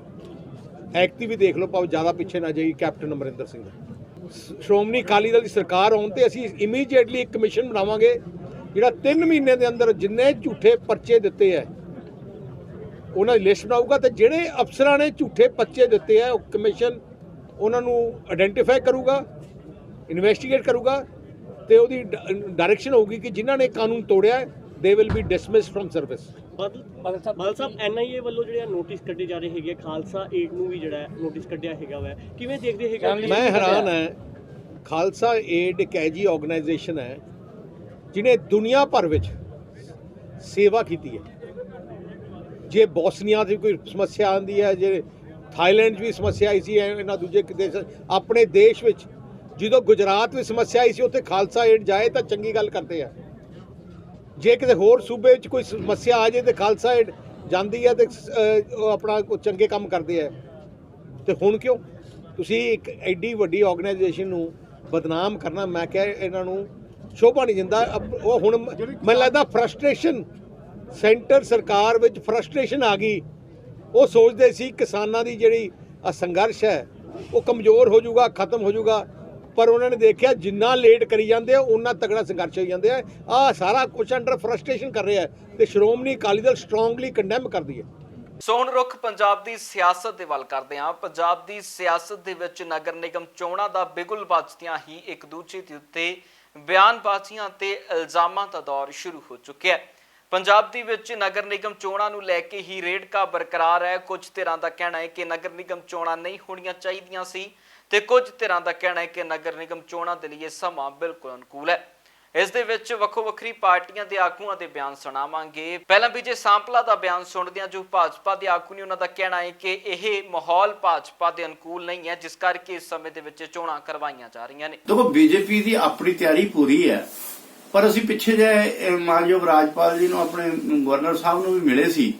ਐਕਟਿਵ ਵੀ ਦੇਖ ਲਓ, ਭਾਵੇਂ ਜ਼ਿਆਦਾ ਪਿੱਛੇ ਨਾ ਜਾਈ, ਕੈਪਟਨ ਅਮਰਿੰਦਰ ਸਿੰਘ ਦਾ। ਸ਼੍ਰੋਮਣੀ ਅਕਾਲੀ ਦਲ ਦੀ ਸਰਕਾਰ ਆਉਣ ਤੇ ਅਸੀਂ ਇਮੀਡੀਏਟਲੀ ਇੱਕ ਕਮਿਸ਼ਨ ਬਣਾਵਾਂਗੇ ਜਿਹੜਾ 3 ਮਹੀਨੇ ਦੇ ਅੰਦਰ ਜਿੰਨੇ ਝੂਠੇ ਪਰਚੇ ਦਿੱਤੇ ਹੈ ਉਹਨਾਂ ਦੀ ਲਿਸਟ ਬਣਾਊਗਾ, ਤੇ ਜਿਹੜੇ ਅਫਸਰਾਂ ਨੇ ਝੂਠੇ ਪਰਚੇ ਦਿੱਤੇ ਹੈ ਉਹ ਕਮਿਸ਼ਨ ਉਹਨਾਂ ਨੂੰ ਆਇਡੈਂਟੀਫਾਈ ਕਰੂਗਾ, ਇਨਵੈਸਟੀਗੇਟ ਕਰੂਗਾ, ਤੇ ਉਹਦੀ ਡਾਇਰੈਕਸ਼ਨ ਹੋਊਗੀ ਕਿ ਜਿਨ੍ਹਾਂ ਨੇ ਕਾਨੂੰਨ ਤੋੜਿਆ ਹੈ they will be dismissed from service. Badal ਸਾਹਿਬ ਐਨਆਈਏ ਵੱਲੋਂ ਜਿਹੜੇ ਨੋਟਿਸ ਕੱਢੇ ਜਾ ਰਹੇ ਹੈਗੇ, ਖਾਲਸਾ ਏਡ ਨੂੰ ਵੀ ਜਿਹੜਾ ਨੋਟਿਸ ਕੱਢਿਆ ਹੈਗਾ ਵਾ, ਕਿਵੇਂ ਦੇਖਦੇ ਹੈਗਾ? ਮੈਂ ਹੈਰਾਨ ਹੈ, ਖਾਲਸਾ ਏਡ ਇੱਕ ਐਜੀ ਆਰਗੇਨਾਈਜੇਸ਼ਨ ਹੈ ਜਿਹਨੇ ਦੁਨੀਆ ਭਰ ਵਿੱਚ ਸੇਵਾ ਕੀਤੀ ਹੈ। ਜੇ ਬੋਸਨੀਆ ਦੀ ਕੋਈ ਸਮੱਸਿਆ ਆਉਂਦੀ ਹੈ, ਜੇ ਥਾਈਲੈਂਡ 'ਚ ਵੀ ਸਮੱਸਿਆ ਆਈ ਸੀ, ਇਹਨਾਂ ਦੂਜੇ ਦੇਸ਼, ਆਪਣੇ ਦੇਸ਼ ਵਿੱਚ ਜਦੋਂ ਗੁਜਰਾਤ ਵਿੱਚ ਸਮੱਸਿਆ ਆਈ ਸੀ ਉੱਥੇ ਖਾਲਸਾ ਏਡ ਜਾਏ ਤਾਂ ਚੰਗੀ ਗੱਲ ਕਰਦੇ ਆ। ਜੇ ਕਿਤੇ ਹੋਰ ਸੂਬੇ ਵਿੱਚ ਕੋਈ ਸਮੱਸਿਆ ਆ ਜਾਏ ਤੇ ਖਾਲਸਾ ਏਡ ਜਾਂਦੀ ਹੈ ਤੇ ਉਹ ਆਪਣਾ ਚੰਗੇ ਕੰਮ ਕਰਦੇ ਆ। ਤੇ ਹੁਣ ਕਿਉਂ ਤੁਸੀਂ ਇੱਕ ਐਡੀ ਵੱਡੀ ਆਰਗੇਨਾਈਜੇਸ਼ਨ ਨੂੰ ਬਦਨਾਮ ਕਰਨਾ, ਮੈਂ ਕਿਹਾ ਇਹਨਾਂ ਨੂੰ ਸ਼ੋਭਾ ਨਹੀਂ ਦਿੰਦਾ। ਉਹ ਹੁਣ ਮੈਨੂੰ ਲੱਗਦਾ ਫਰਸਟ੍ਰੇਸ਼ਨ, ਸੈਂਟਰ ਸਰਕਾਰ ਵਿੱਚ ਫਰਸਟ੍ਰੇਸ਼ਨ ਆ ਗਈ। ਉਹ ਸੋਚਦੇ ਸੀ ਕਿਸਾਨਾਂ ਦੀ ਜਿਹੜੀ ਸੰਘਰਸ਼ ਹੈ ਉਹ ਕਮਜ਼ੋਰ ਹੋ ਜਾਊਗਾ, ਖਤਮ ਹੋ ਜਾਊਗਾ, ਪਰ ਉਹਨਾਂ ਨੇ ਦੇਖਿਆ ਜਿੰਨਾ ਲੇਟ ਕਰੀ ਜਾਂਦੇ ਆ ਉਨਾ ਤਗੜਾ ਸੰਘਰਸ਼ ਹੋ ਜਾਂਦੇ ਆ ਸਾਰਾ ਕੁਝ ਅੰਡਰ ਫਰਸਟ੍ਰੇਸ਼ਨ ਕਰ ਰਿਹਾ ਤੇ ਸ਼੍ਰੋਮਣੀ ਅਕਾਲੀ ਦਲ ਸਟਰੋਂਗਲੀ ਕੰਡੈਮ ਕਰਦੀ ਹੈ। ਸੋ ਹੁਣ ਰੁੱਖ ਪੰਜਾਬ ਦੀ ਸਿਆਸਤ ਦੇ ਵੱਲ ਕਰਦੇ ਹਾਂ। ਪੰਜਾਬ ਦੀ ਸਿਆਸਤ ਦੇ ਵਿੱਚ ਨਗਰ ਨਿਗਮ ਚੋਣਾਂ ਦਾ ਬਿਗੁਲ ਵੱਜਦਿਆਂ ਹੀ ਇੱਕ ਦੂਜੇ ਦੇ ਉੱਤੇ ਬਿਆਨਬਾਜ਼ੀਆਂ ਤੇ ਇਲਜ਼ਾਮਾਂ ਦਾ ਦੌਰ ਸ਼ੁਰੂ ਹੋ ਚੁੱਕਿਆ ਹੈ। ਪੰਜਾਬ ਦੇ ਵਿੱਚ ਨਗਰ ਨਿਗਮ ਚੋਣਾਂ ਨੂੰ ਲੈ ਕੇ ਹੀ ਰੇੜਕਾ ਬਰਕਰਾਰ ਹੈ। ਕੁਝ ਧਿਰਾਂ ਦਾ ਕਹਿਣਾ ਹੈ ਕਿ ਨਗਰ ਨਿਗਮ ਚੋਣਾਂ ਨਹੀਂ ਹੋਣੀਆਂ ਚਾਹੀਦੀਆਂ ਸੀ ਤੇ ਕੁਝ ਧਿਰਾਂ ਦਾ ਕਹਿਣਾ ਹੈ ਕਿ ਨਗਰ ਨਿਗਮ ਚੋਣਾਂ ਦੇ ਲਈ ਇਹ ਸਮਾਂ ਬਿਲਕੁਲ ਅਨੁਕੂਲ ਹੈ। ਇਸ ਦੇ ਵਿੱਚ ਵੱਖੋ ਵੱਖਰੀ ਪਾਰਟੀਆਂ ਦੇ ਆਗੂਆਂ ਦੇ ਬਿਆਨ ਸੁਣਾਵਾਂਗੇ। ਪਹਿਲਾਂ ਵਿਜੇ ਸਾਂਪਲਾ ਦਾ ਬਿਆਨ ਸੁਣਦੇ ਹਾਂ, ਜੋ ਭਾਜਪਾ ਦੇ ਆਗੂ ਨੇ। ਉਹਨਾਂ ਦਾ ਕਹਿਣਾ ਹੈ ਕਿ ਇਹ ਮਾਹੌਲ ਭਾਜਪਾ ਦੇ ਅਨੁਕੂਲ ਨਹੀਂ ਹੈ, ਜਿਸ ਕਰਕੇ ਇਸ ਸਮੇਂ ਦੇ ਵਿੱਚ ਚੋਣਾਂ ਕਰਵਾਈਆਂ ਜਾ ਰਹੀਆਂ ਨੇ। ਦੇਖੋ, ਬੀਜੇਪੀ ਦੀ ਆਪਣੀ ਤਿਆਰੀ ਪੂਰੀ ਹੈ, ਪਰ ਅਸੀਂ ਪਿੱਛੇ ਜੇ ਮਾਨਯੋਗ ਰਾਜਪਾਲ ਜੀ ਨੂੰ, ਆਪਣੇ ਗਵਰਨਰ ਸਾਹਿਬ ਨੂੰ ਵੀ ਮਿਲੇ ਸੀ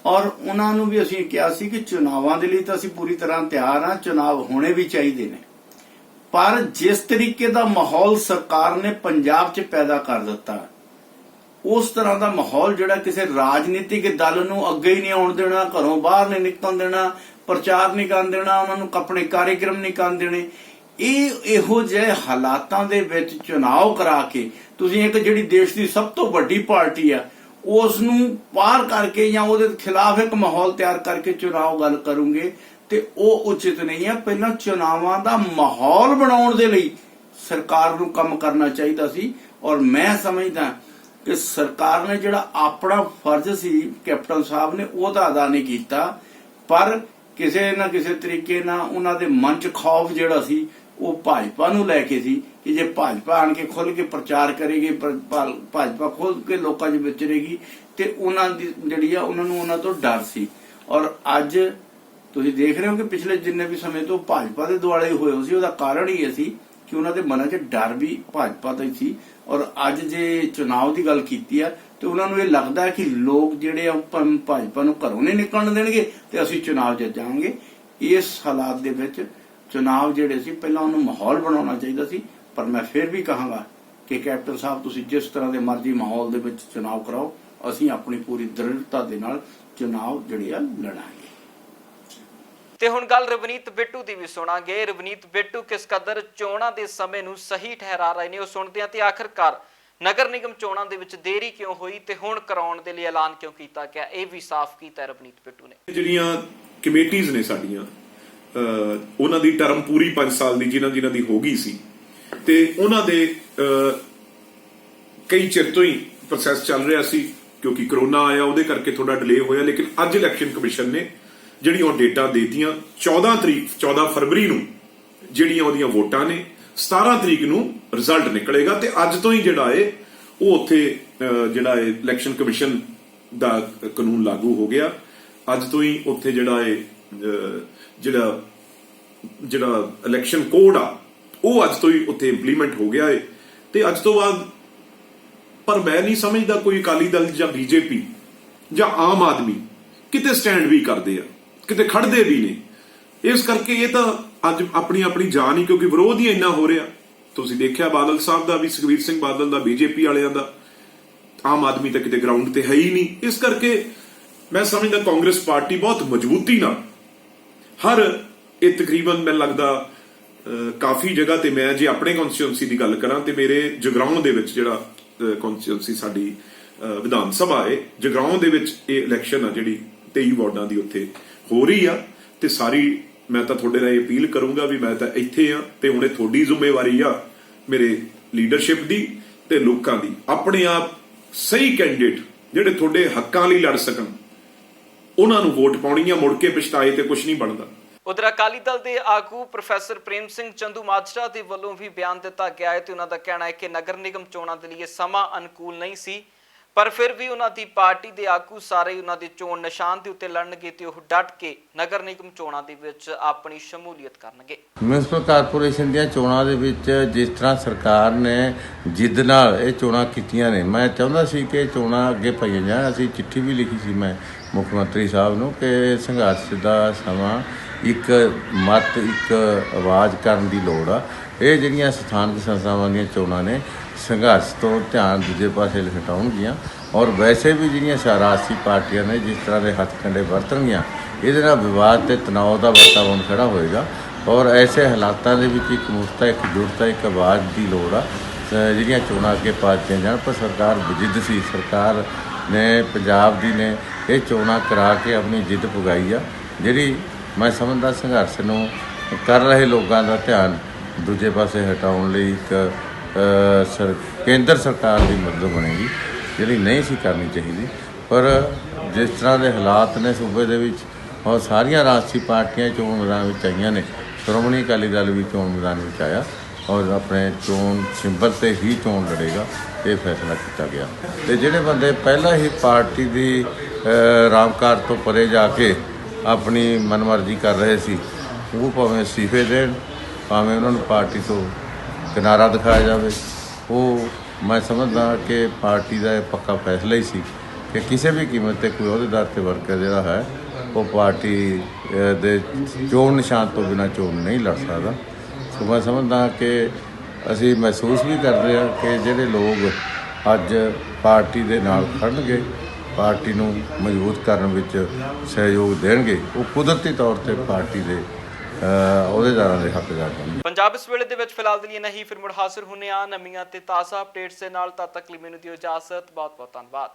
ਔਰ ਉਹਨਾਂ ਨੂੰ ਵੀ ਅਸੀਂ ਕਿਹਾ ਸੀ ਕਿ ਚੁਣਾਵਾਂ ਦੇ ਲਈ ਤਾਂ ਅਸੀਂ ਪੂਰੀ ਤਰ੍ਹਾਂ ਤਿਆਰ ਹਾਂ, ਚੁਣਾਵ ਹੋਣੇ ਵੀ ਚਾਹੀਦੇ ਨੇ, ਪਰ ਜਿਸ ਤਰੀਕੇ ਦਾ ਮਾਹੌਲ ਸਰਕਾਰ ਨੇ ਪੰਜਾਬ 'ਚ ਪੈਦਾ ਕਰ ਦਿੱਤਾ, ਉਸ ਤਰ੍ਹਾਂ ਦਾ ਮਾਹੌਲ ਜਿਹੜਾ ਕਿਸੇ ਰਾਜਨੀਤਿਕ ਦਲ ਨੂੰ ਅੱਗੇ ਹੀ ਨਹੀਂ ਆਉਣ ਦੇਣਾ, ਘਰੋਂ ਬਾਹਰ ਨਹੀਂ ਨਿਕਲਣ ਦੇਣਾ, ਪ੍ਰਚਾਰ ਨਹੀਂ ਕਰਨ ਦੇਣਾ, ਉਹਨਾਂ ਨੂੰ ਆਪਣੇ ਕਾਰਜਕ੍ਰਮ ਨਹੀਂ ਕਰਨ ਦੇਣੇ, ਇਹੋ ਜਿਹੇ ਹਾਲਾਤਾਂ ਦੇ ਵਿੱਚ ਚੁਣਾਵ ਕਰਾ ਕੇ ਤੁਸੀਂ ਇੱਕ ਜਿਹੜੀ ਦੇਸ਼ ਦੀ ਸਭ ਤੋਂ ਵੱਡੀ ਪਾਰਟੀ ਆ ਉਸ ਨੂੰ ਪਾਰ ਕਰਕੇ ਜਾਂ ਉਹਦੇ ਖਿਲਾਫ ਇੱਕ ਮਾਹੌਲ ਤਿਆਰ ਕਰਕੇ ਚੁਣਾਵ ਗੱਲ ਕਰੋਗੇ ਤੇ ਉਹ ਉਚਿਤ ਨਹੀਂ ਹੈ। ਪਹਿਲਾਂ ਚੁਣਾਵਾਂ ਦਾ ਮਾਹੌਲ ਬਣਾਉਣ ਦੇ ਲਈ ਸਰਕਾਰ ਨੂੰ ਕੰਮ ਕਰਨਾ ਚਾਹੀਦਾ ਸੀ ਔਰ ਮੈਂ ਸਮਝਦਾ ਕਿ ਸਰਕਾਰ ਨੇ ਜਿਹੜਾ ਆਪਣਾ ਫਰਜ਼ ਸੀ ਕੈਪਟਨ ਸਾਹਿਬ ਨੇ ਉਹਦਾ ਅਦਾ ਨਹੀਂ ਕੀਤਾ, ਪਰ ਕਿਸੇ ਨਾ ਕਿਸੇ ਤਰੀਕੇ ਨਾਲ ਉਹਨਾਂ ਦੇ ਮਨ 'ਚ ਖੌਫ ਜਿਹੜਾ ਸੀ ਉਹ ਭਾਜਪਾ ਨੂੰ ਲੈ ਕੇ ਸੀ ਕਿ ਜੇ ਭਾਜਪਾ ਆਣ ਕੇ ਖੁੱਲ ਕੇ ਪ੍ਰਚਾਰ ਕਰੇਗੀ, ਭਾਜਪਾ ਖੁੱਲ ਕੇ ਲੋਕਾਂ 'ਚ ਵਿਚਰੇਗੀ ਤੇ ਉਹਨਾਂ ਦੀ ਜਿਹੜੀ ਆ ਉਹਨਾਂ ਨੂੰ ਉਹਨਾਂ ਤੋਂ ਡਰ ਸੀ। ਔਰ ਅੱਜ ਤੁਸੀਂ ਦੇਖ ਰਹੇ ਹੋ ਕਿ ਪਿਛਲੇ ਜਿੰਨੇ ਵੀ ਸਮੇਂ ਤੋਂ ਭਾਜਪਾ ਦੇ ਦੁਆਲੇ ਹੋਏ ਸੀ, ਉਹਦਾ ਕਾਰਨ ਹੀ ਇਹ ਸੀ ਕਿ ਉਹਨਾਂ ਦੇ ਮਨਾਂ 'ਚ ਡਰ ਵੀ ਭਾਜਪਾ ਦਾ ਹੀ ਸੀ। ਔਰ ਅੱਜ ਜੇ ਚੁਣਾਵ ਦੀ ਗੱਲ ਕੀਤੀ ਆ ਤੇ ਉਹਨਾਂ ਨੂੰ ਇਹ ਲੱਗਦਾ ਕਿ ਲੋਕ ਜਿਹੜੇ ਆ ਭਾਜਪਾ ਨੂੰ ਘਰੋਂ ਨਹੀਂ ਨਿਕਲਣ ਦੇਣਗੇ ਤੇ ਅਸੀਂ ਚੁਣਾਵ ਜਿੱਤ ਜਾਵਾਂਗੇ। ਇਸ ਹਾਲਾਤ ਦੇ ਵਿੱਚ ਚੁਣਾਵ ਜਿਹੜੇ ਸੀ ਪਹਿਲਾਂ ਉਹਨੂੰ ਮਾਹੌਲ ਬਣਾਉਣਾ ਚਾਹੀਦਾ ਸੀ, ਪਰ ਮੈਂ ਫਿਰ ਵੀ ਕਹਾਂਗਾ ਕਿ ਕੈਪਟਨ ਸਾਹਿਬ ਤੁਸੀਂ ਜਿਸ ਤਰ੍ਹਾਂ ਦੇ ਮਰਜ਼ੀ ਮਾਹੌਲ ਦੇ ਵਿੱਚ ਚੁਣਾਵ ਕਰਾਓ, ਅਸੀਂ ਆਪਣੀ ਪੂਰੀ ਦ੍ਰਿੜਤਾ ਦੇ ਨਾਲ ਚੁਣਾਵ ਜਿਹੜੇ ਆ ਲੜਾਂਗੇ। ਤੇ ਹੁਣ ਗੱਲ ਰਵਨੀਤ ਬਿੱਟੂ ਦੀ ਵੀ ਸੁਣਾਂਗੇ। ਰਵਨੀਤ ਬਿੱਟੂ ਕਿਸ ਕਦਰ ਚੋਣਾਂ ਦੇ ਸਮੇਂ ਨੂੰ ਸਹੀ ਠਹਿਰਾ ਰਹੇ ਨੇ ਉਹ ਸੁਣਦੇ ਆ, ਤੇ ਆਖਰਕਾਰ ਨਗਰ ਨਿਗਮ ਚੋਣਾਂ ਦੇ ਵਿੱਚ ਦੇਰੀ ਕਿਉਂ ਹੋਈ ਤੇ ਹੁਣ ਕਰਾਉਣ ਦੇ ਲਈ ਐਲਾਨ ਕਿਉਂ ਕੀਤਾ ਗਿਆ, ਇਹ ਵੀ ਸਾਫ਼ ਕੀਤਾ ਰਵਨੀਤ ਬਿੱਟੂ ਨੇ। ਜਿਹੜੀਆਂ ਕਮੇਟੀਆਂ ਨੇ ਸਾਡੀਆਂ, ਉਹਨਾਂ ਦੀ ਟਰਮ ਪੂਰੀ 5 ਸਾਲ ਦੀ ਜਿਨ੍ਹਾਂ ਦੀ ਹੋ ਗਈ ਸੀ ਤੇ ਉਹਨਾਂ ਦੇ ਕਈ ਚਿਰ ਤੋਂ ਹੀ ਪ੍ਰੋਸੈਸ ਚੱਲ ਰਿਹਾ ਸੀ, ਕਿਉਂਕਿ ਕਰੋਨਾ ਆਇਆ ਉਹਦੇ ਕਰਕੇ ਥੋੜਾ ਡਿਲੇ ਹੋਇਆ। ਲੇਕਿਨ ਅੱਜ ਇਲੈਕਸ਼ਨ ਕਮਿਸ਼ਨ ਨੇ ਜਿਹੜੀਆਂ ਡੇਟਾਂ ਦੇਤੀਆਂ, 14 ਫਰਵਰੀ ਨੂੰ ਜਿਹੜੀਆਂ ਉਹਦੀਆਂ ਵੋਟਾਂ ਨੇ, 17 ਤਰੀਕ ਨੂੰ ਰਿਜ਼ਲਟ ਨਿਕਲੇਗਾ ਤੇ ਅੱਜ ਤੋਂ ਹੀ ਜਿਹੜਾ ਏ ਉਹ ਉੱਥੇ ਜਿਹੜਾ ਏ ਇਲੈਕਸ਼ਨ ਕਮਿਸ਼ਨ ਦਾ ਕਾਨੂੰਨ ਲਾਗੂ ਹੋ ਗਿਆ। ਅੱਜ ਤੋਂ ਹੀ ਉੱਥੇ ਜਿਹੜਾ ਇਲੈਕਸ਼ਨ ਕੋਡ ਆ ਉਹ ਅੱਜ ਤੋਂ ਹੀ ਉੱਥੇ ਇੰਪਲੀਮੈਂਟ ਹੋ ਗਿਆ ਏ ਤੇ ਅੱਜ ਤੋਂ ਬਾਅਦ, ਪਰ ਮੈਂ ਨਹੀਂ ਸਮਝਦਾ ਕੋਈ ਅਕਾਲੀ ਦਲ ਜਾਂ ਬੀਜੇਪੀ ਜਾਂ ਆਮ ਆਦਮੀ ਕਿਤੇ ਸਟੈਂਡ ਵੀ ਕਰਦੇ ਆ, ਕਿਤੇ ਖੜਦੇ ਵੀ ਨੇ। ਇਸ ਕਰਕੇ ਇਹ ਤਾਂ ਅੱਜ ਆਪਣੀ ਜਾਨ ਹੀ, ਕਿਉਂਕਿ ਵਿਰੋਧ ਹੀ ਇੰਨਾ ਹੋ ਰਿਹਾ। ਤੁਸੀਂ ਦੇਖਿਆ ਬਾਦਲ ਸਾਹਿਬ ਦਾ ਵੀ, ਸੁਖਬੀਰ ਸਿੰਘ ਬਾਦਲ ਦਾ, ਬੀਜੇਪੀ ਵਾਲਿਆਂ ਦਾ, ਆਮ ਆਦਮੀ ਤਾਂ ਕਿਤੇ ਗਰਾਊਂਡ ਤੇ ਹੈ ਹੀ ਨਹੀਂ। ਇਸ ਕਰਕੇ ਮੈਂ ਸਮਝਦਾ ਕਾਂਗਰਸ ਪਾਰਟੀ ਬਹੁਤ ਮਜ਼ਬੂਤੀ ਨਾਲ ਇਹ ਤਕਰੀਬਨ ਮੈਨੂੰ ਲੱਗਦਾ ਕਾਫੀ ਜਗ੍ਹਾ ਤੇ, ਮੈਂ ਜੇ ਆਪਣੇ ਕਨਸਟੀਟਿਊਐਂਸੀ ਦੀ ਗੱਲ ਕਰਾਂ ਤੇ ਮੇਰੇ ਜਗਰਾਉਂ ਦੇ ਵਿੱਚ ਜਿਹੜਾ ਕਨਸਟੀਟਿਊਐਂਸੀ ਸਾਡੀ ਵਿਧਾਨ ਸਭਾ ਹੈ, ਜਗਰਾਉਂ ਦੇ ਵਿੱਚ ਇਹ ਇਲੈਕਸ਼ਨ ਆ ਜਿਹੜੀ 23 ਵਾਰਡਾਂ ਦੀ ਉੱਥੇ ਹੋ ਰਹੀ ਆ ਤੇ ਸਾਰੀ ਮੈਂ ਤਾਂ ਤੁਹਾਡੇ ਨਾਲ ਅਪੀਲ ਕਰੂੰਗਾ ਵੀ ਮੈਂ ਤਾਂ ਇੱਥੇ ਆ ਤੇ ਹੁਣ ਇਹ ਤੁਹਾਡੀ ਜ਼ਿੰਮੇਵਾਰੀ ਆ ਮੇਰੇ ਲੀਡਰਸ਼ਿਪ ਦੀ ਤੇ ਲੋਕਾਂ ਦੀ, ਆਪਣੇ ਆਪ ਸਹੀ ਕੈਂਡੀਡੇਟ ਜਿਹੜੇ ਤੁਹਾਡੇ ਹੱਕਾਂ ਲਈ ਲੜ ਸਕਣ ਉਹਨਾਂ ਨੂੰ ਵੋਟ ਪਾਉਣੀ ਆ। ਮੁੜ ਕੇ ਪਛਤਾਏ ਤੇ ਕੁਝ ਨਹੀਂ ਬਣਦਾ। ਉਧਰ ਅਕਾਲੀ ਦਲ ਦੇ ਆਗੂ ਪ੍ਰੋਫੈਸਰ ਪ੍ਰੇਮ ਸਿੰਘ ਚੰਦੂਮਾਜਰਾ ਦੇ ਵੱਲੋਂ ਵੀ ਬਿਆਨ ਦਿੱਤਾ ਗਿਆ ਹੈ ਤੇ ਉਹਨਾਂ ਦਾ ਕਹਿਣਾ ਹੈ ਕਿ ਨਗਰ ਨਿਗਮ ਚੋਣਾਂ ਦੇ ਲਈ ਇਹ ਸਮਾਂ ਅਨੁਕੂਲ ਨਹੀਂ ਸੀ, ਪਰ ਫਿਰ ਵੀ ਉਹਨਾਂ ਦੀ ਪਾਰਟੀ ਦੇ ਆਗੂ ਸਾਰੇ ਉਹਨਾਂ ਦੇ ਚੋਣ ਨਿਸ਼ਾਨ ਦੇ ਉੱਤੇ ਲੜਨਗੇ ਤੇ ਉਹ ਡਟ ਕੇ ਨਗਰ ਨਿਗਮ ਚੋਣਾਂ ਦੇ ਵਿੱਚ ਆਪਣੀ ਸ਼ਮੂਲੀਅਤ ਕਰਨਗੇ। ਮਿਊਨਿਸਪਲ ਕਾਰਪੋਰੇਸ਼ਨ ਦੀਆਂ ਚੋਣਾਂ ਦੇ ਵਿੱਚ ਜਿਸ ਤਰ੍ਹਾਂ ਸਰਕਾਰ ਨੇ ਜਿੱਦ ਨਾਲ ਇਹ ਚੋਣਾਂ ਕੀਤੀਆਂ ਨੇ, ਮੈਂ ਚਾਹੁੰਦਾ ਸੀ ਕਿ ਚੋਣਾਂ ਅੱਗੇ ਪਾਈਆਂ ਜਾਣ। ਅਸੀਂ ਚਿੱਠੀ ਵੀ ਲਿਖੀ ਸੀ ਮੈਂ ਮੁੱਖ ਮੰਤਰੀ ਸਾਹਿਬ ਨੂੰ ਕਿ ਸੰਘਰਸ਼ ਦਾ ਸਮਾਂ ਇੱਕ ਮਤ ਇੱਕ ਆਵਾਜ਼ ਕਰਨ ਦੀ ਲੋੜ ਆ। ਇਹ ਜਿਹੜੀਆਂ ਸਥਾਨਕ ਸੰਸਥਾਵਾਂ ਦੀਆਂ ਚੋਣਾਂ ਨੇ ਸੰਘਰਸ਼ ਤੋਂ ਧਿਆਨ ਦੂਜੇ ਪਾਸੇ ਹਟਾਉਣਗੀਆਂ ਔਰ ਵੈਸੇ ਵੀ ਜਿਹੜੀਆਂ ਰਾਜਸੀ ਪਾਰਟੀਆਂ ਨੇ ਜਿਸ ਤਰ੍ਹਾਂ ਦੇ ਹੱਥਕੰਡੇ ਵਰਤਣਗੀਆਂ ਇਹਦੇ ਨਾਲ ਵਿਵਾਦ ਤੇ ਤਣਾਅ ਦਾ ਵਾਤਾਵਰਣ ਖੜਾ ਹੋਏਗਾ ਔਰ ਐਸੇ ਹਾਲਾਤਾਂ ਦੇ ਵਿੱਚ ਇੱਕ ਮੁਕਤਾ ਇੱਕ ਜੁੜਤਾ ਇੱਕ ਆਵਾਜ਼ ਦੀ ਲੋੜ ਆ। ਜਿਹੜੀਆਂ ਚੋਣਾਂ ਅੱਗੇ ਪਾਤੀਆਂ ਜਾਣ ਪਰ ਸਰਕਾਰ ਬਜਿੱਦ ਸੀ, ਸਰਕਾਰ ਨੇ ਪੰਜਾਬ ਦੀ ਨੇ ਇਹ ਚੋਣਾਂ ਕਰਾ ਕੇ ਆਪਣੀ ਜਿੱਦ ਪੁਗਾਈ ਆ ਜਿਹੜੀ ਮੈਂ ਸਮਝਦਾ ਸੰਘਰਸ਼ ਨੂੰ ਕਰ ਰਹੇ ਲੋਕਾਂ ਦਾ ਧਿਆਨ ਦੂਜੇ ਪਾਸੇ ਹਟਾਉਣ ਲਈ ਇੱਕ ਕੇਂਦਰ ਸਰਕਾਰ ਦੀ ਮਦਦ ਬਣੇਗੀ ਜਿਹੜੀ ਨਹੀਂ ਸੀ ਕਰਨੀ ਚਾਹੀਦੀ। ਪਰ ਜਿਸ ਤਰ੍ਹਾਂ ਦੇ ਹਾਲਾਤ ਨੇ ਸੂਬੇ ਦੇ ਵਿੱਚ ਔਰ ਸਾਰੀਆਂ ਰਾਜਸੀ ਪਾਰਟੀਆਂ ਚੋਣ ਮੈਦਾਨ ਵਿੱਚ ਆਈਆਂ ਨੇ, ਸ਼੍ਰੋਮਣੀ ਅਕਾਲੀ ਦਲ ਵੀ ਚੋਣ ਮੈਦਾਨ ਵਿੱਚ ਆਇਆ ਔਰ ਆਪਣੇ ਚੋਣ ਸਿੰਬਲ 'ਤੇ ਹੀ ਚੋਣ ਲੜੇਗਾ ਇਹ ਫੈਸਲਾ ਕੀਤਾ ਗਿਆ। ਅਤੇ ਜਿਹੜੇ ਬੰਦੇ ਪਹਿਲਾਂ ਹੀ ਪਾਰਟੀ ਦੀ ਰਾਮਕਾਰ ਤੋਂ ਪਰੇ ਜਾ ਕੇ ਆਪਣੀ ਮਨਮਰਜ਼ੀ ਕਰ ਰਹੇ ਸੀ ਉਹ ਭਾਵੇਂ ਅਸਤੀਫੇ ਦੇਣ ਭਾਵੇਂ ਉਹਨਾਂ ਨੂੰ ਪਾਰਟੀ ਤੋਂ ਕਿਨਾਰਾ ਦਿਖਾਇਆ ਜਾਵੇ। ਉਹ ਮੈਂ ਸਮਝਦਾ ਕਿ ਪਾਰਟੀ ਦਾ ਇਹ ਪੱਕਾ ਫੈਸਲਾ ਹੀ ਸੀ ਕਿ ਕਿਸੇ ਵੀ ਕੀਮਤ 'ਤੇ ਕੋਈ ਅਹੁਦੇਦਾਰ ਤੇ ਵਰਕਰ ਜਿਹੜਾ ਹੈ ਉਹ ਪਾਰਟੀ ਦੇ ਚੋਣ ਨਿਸ਼ਾਨ ਤੋਂ ਬਿਨਾਂ ਚੋਣ ਨਹੀਂ ਲੜ ਸਕਦਾ। ਸੋ ਮੈਂ ਸਮਝਦਾ ਕਿ ਅਸੀਂ ਮਹਿਸੂਸ ਵੀ ਕਰਦੇ ਹਾਂ ਕਿ ਜਿਹੜੇ ਲੋਕ ਅੱਜ ਪਾਰਟੀ ਦੇ ਨਾਲ ਖੜਨਗੇ ਪਾਰਟੀ ਨੂੰ ਮਜ਼ਬੂਤ ਕਰਨ ਵਿੱਚ ਸਹਿਯੋਗ ਦੇਣਗੇ ਉਹ ਕੁਦਰਤੀ ਤੌਰ ਤੇ ਪਾਰਟੀ ਦੇ ਅਹੁਦੇਦਾਰਾਂ ਦੇ ਹੱਕਦਾਰ ਬਣਨਗੇ। ਪੰਜਾਬ ਇਸ ਵੇਲੇ ਦੇ ਵਿੱਚ ਫਿਲਹਾਲ ਦੇ ਲਈ ਨਹੀਂ, ਫਿਰ ਮੁੜ ਹਾਜ਼ਰ ਹੁੰਨੇ ਆ ਨਵੀਆਂ ਤੇ ਤਾਜ਼ਾ ਅਪਡੇਟਸ ਦੇ ਨਾਲ। ਤਦ ਤੱਕ ਲਈ ਮੈਨੂੰ ਦਿਓ ਇਜਾਜ਼ਤ। ਬਹੁਤ ਬਹੁਤ ਧੰਨਵਾਦ।